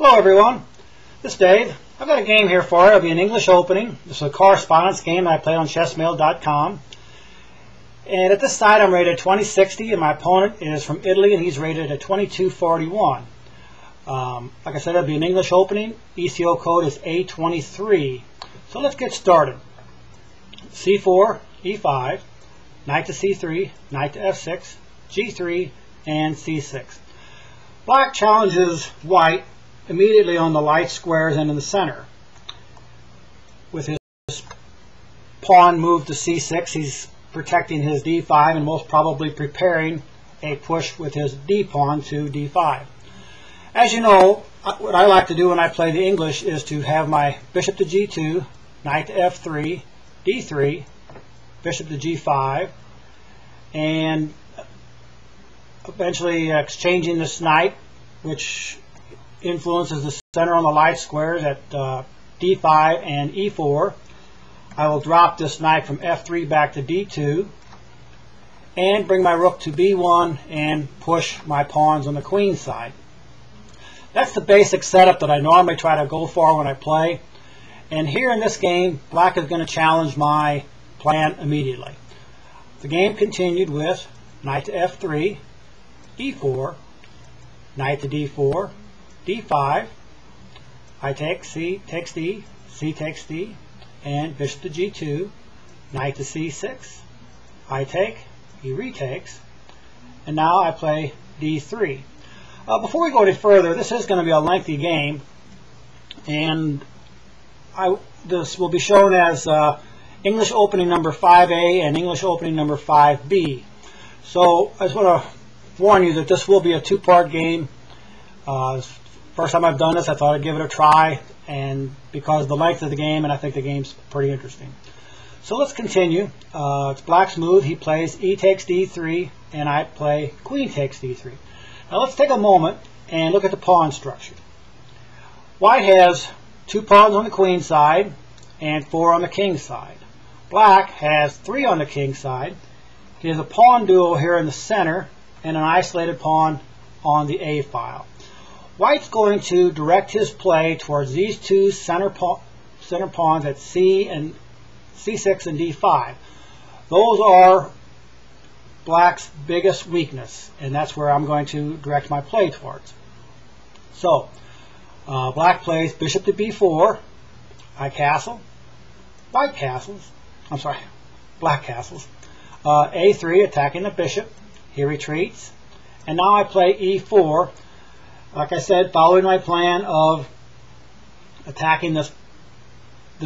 Hello everyone, this is Dave. I've got a game here for you. It'll be an English opening. This is a correspondence game that I play on chessmail.com. And at this side I'm rated 2060 and my opponent is from Italy and he's rated at 2241. Like I said, it'll be an English opening. ECO code is A23. So let's get started. C4, E5, knight to C3, knight to F6, G3, and C6. Black challenges white immediately on the light squares and in the center. With his pawn moved to C6, he's protecting his D5 and most probably preparing a push with his D pawn to D5. As you know, what I like to do when I play the English is to have my bishop to G2, knight to F3, D3, bishop to G5, and eventually exchanging this knight, which influences the center on the light squares at D5 and E4. I will drop this knight from F3 back to D2 and bring my rook to B1 and push my pawns on the queen side. That's the basic setup that I normally try to go for when I play. And here in this game, black is going to challenge my plan immediately. The game continued with knight to F3, E4, knight to D4, D5, I take, C takes D, C takes D, and bishop to G2, knight to C6, I take, he retakes, and now I play D3. Before we go any further, this is going to be a lengthy game, and this will be shown as English opening number 5A and English opening number 5B. So I just want to warn you that this will be a two-part game. First time I've done this, I thought I'd give it a try, and because of the length of the game, and I think the game's pretty interesting. So let's continue. It's black's move. He plays E takes D3, and I play queen takes D3. Now let's take a moment and look at the pawn structure. White has 2 pawns on the queen side and 4 on the king side. Black has 3 on the king side. He has a pawn duo here in the center and an isolated pawn on the A file. White's going to direct his play towards these 2 center pawns at C and C6 and D5. Those are black's biggest weakness, and that's where I'm going to direct my play towards. So black plays bishop to B4, I castle, white castles, I'm sorry, black castles, A3 attacking the bishop, he retreats, and now I play E4, like I said, following my plan of attacking the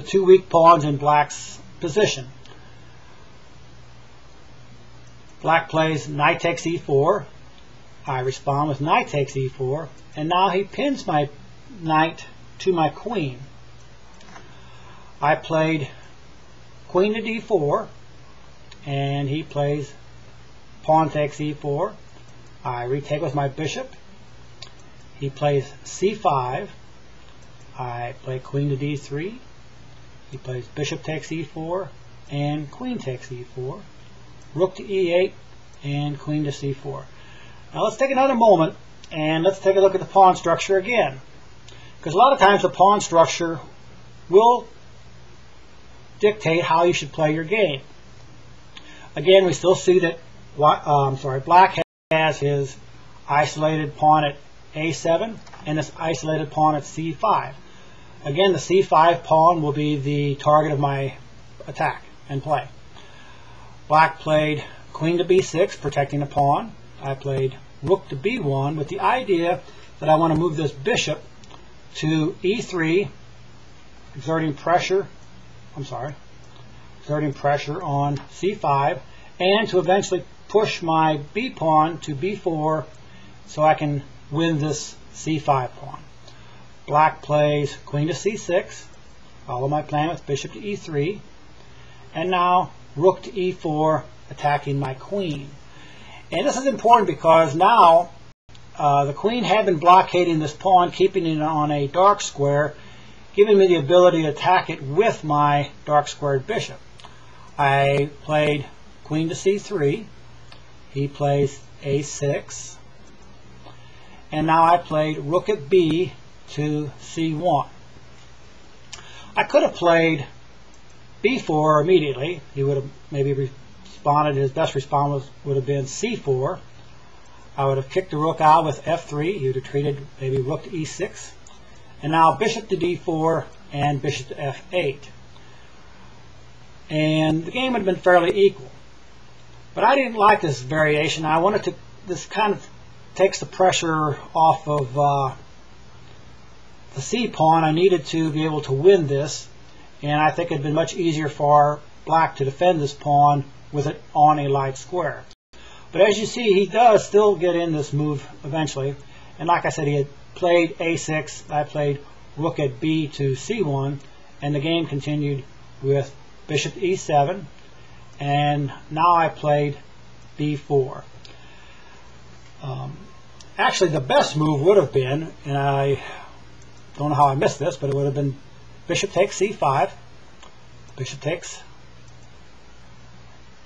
2 weak pawns in black's position. Black plays knight takes E4, I respond with knight takes E4, and now he pins my knight to my queen. I played queen to D4, and he plays pawn takes E4. I retake with my bishop. He plays C5. I play queen to D3. He plays bishop takes E4 and queen takes E4. Rook to E8 and queen to C4. Now let's take another moment and let's take a look at the pawn structure again. Because a lot of times the pawn structure will dictate how you should play your game. Again, we still see that black has his isolated pawn at A7 and this isolated pawn at C5. Again, the C5 pawn will be the target of my attack and play. Black played queen to B6, protecting the pawn. I played rook to B1 with the idea that I want to move this bishop to E3, exerting pressure on C5, and to eventually push my B pawn to B4 so I can win this C5 pawn. Black plays queen to C6, follow my plan with bishop to E3, and now rook to E4, attacking my queen. And this is important because now the queen had been blockading this pawn, keeping it on a dark square, giving me the ability to attack it with my dark squared bishop. I played queen to C3, he plays A6, and now I played rook at B to c1. I could have played b4 immediately. He would have maybe responded, his best response would have been c4. I would have kicked the rook out with f3. He would have treated maybe rook to e6. And now bishop to d4 and bishop to f8. And the game would have been fairly equal. But I didn't like this variation. I wanted to, this kind of takes the pressure off of the c pawn. I needed to be able to win this. And I think it would have been much easier for black to defend this pawn with it on a light square. But as you see, he does still get in this move eventually. And like I said, he had played a6. I played rook at b to c1. And the game continued with bishop to e7. And now I played b4. Actually, the best move would have been, and I don't know how I missed this, but it would have been bishop takes c5, bishop takes,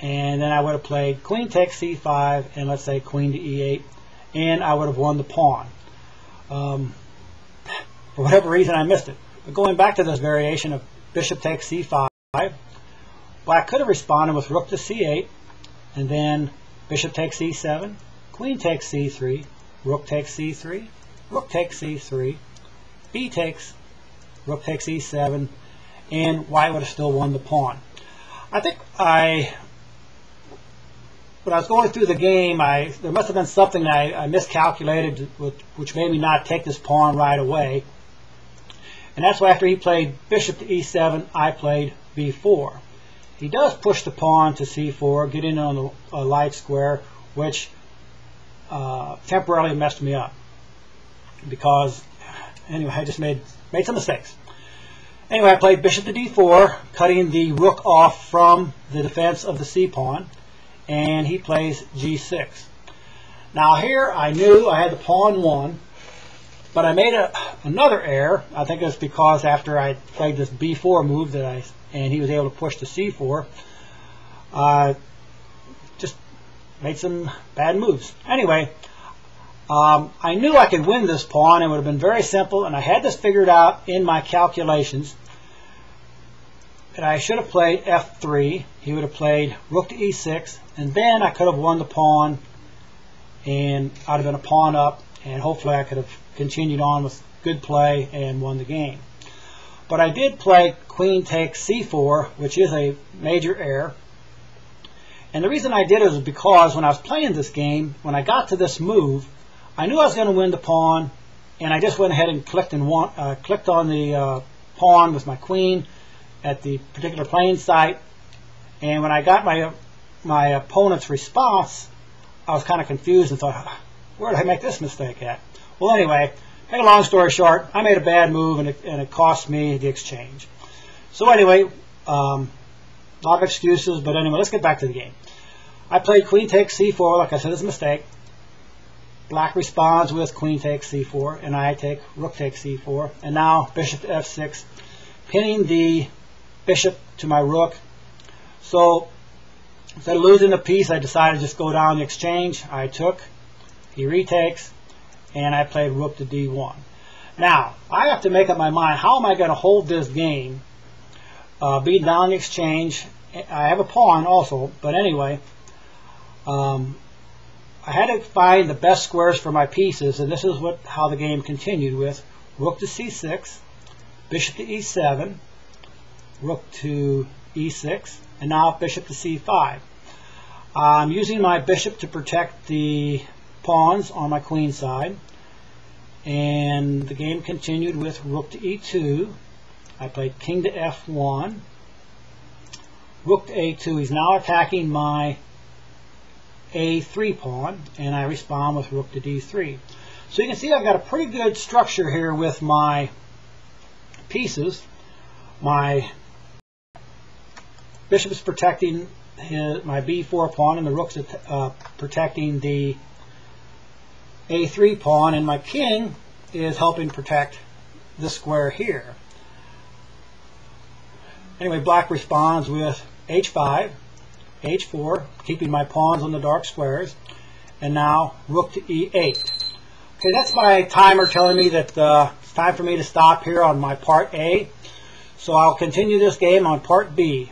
and then I would have played queen takes c5, and let's say queen to e8, and I would have won the pawn. For whatever reason, I missed it. But going back to this variation of bishop takes c5, black could have responded with rook to c8, and then bishop takes e7, queen takes c3, rook takes c3, rook takes c3, b takes, rook takes e7, and white would have still won the pawn. I think when I was going through the game, there must have been something that I miscalculated, which made me not take this pawn right away. And that's why after he played bishop to e7, I played b4. He does push the pawn to c4, get in on the light square, which temporarily messed me up. Because, anyway, I just made some mistakes. Anyway, I played bishop to d4, cutting the rook off from the defense of the c pawn, and he plays g6. Now here I knew I had the pawn won, but I made another error. I think it's because after I played this b4 move and he was able to push to c4, just made some bad moves. Anyway, I knew I could win this pawn. It would have been very simple, and I had this figured out in my calculations. And I should have played f3. He would have played rook to e6, and then I could have won the pawn, and I'd have been a pawn up, and hopefully I could have continued on with good play and won the game. But I did play queen takes c4, which is a major error. And the reason I did it was because when I was playing this game, when I got to this move, I knew I was going to win the pawn, and I just went ahead and clicked on the pawn with my queen at the particular playing site. And when I got my opponent's response, I was kind of confused and thought, where did I make this mistake at? Well, anyway, make a long story short, I made a bad move, and it cost me the exchange. So anyway, a lot of excuses, but anyway, let's get back to the game. I played queen takes c4, like I said, it's a mistake. Black responds with queen takes c4, and I take rook takes c4, and now bishop to f6, pinning the bishop to my rook. So instead of losing the piece, I decided to just go down the exchange. I took, he retakes, and I played rook to d1. Now, I have to make up my mind, how am I going to hold this game, beating down the exchange? I have a pawn also, but anyway, I had to find the best squares for my pieces, and this is how the game continued with rook to c6, bishop to e7, rook to e6, and now bishop to c5. I'm using my bishop to protect the pawns on my queen side, and the game continued with rook to e2. I played king to f1, rook to a2. He's now attacking my a3 pawn, and I respond with rook to d3. So you can see I've got a pretty good structure here with my pieces. My bishop is protecting my b4 pawn, and the rook's protecting the a3 pawn, and my king is helping protect this square here. Anyway, black responds with h5, h4, keeping my pawns on the dark squares, and now rook to e8. Okay, that's my timer telling me that time for me to stop here on my part A. So I'll continue this game on part B.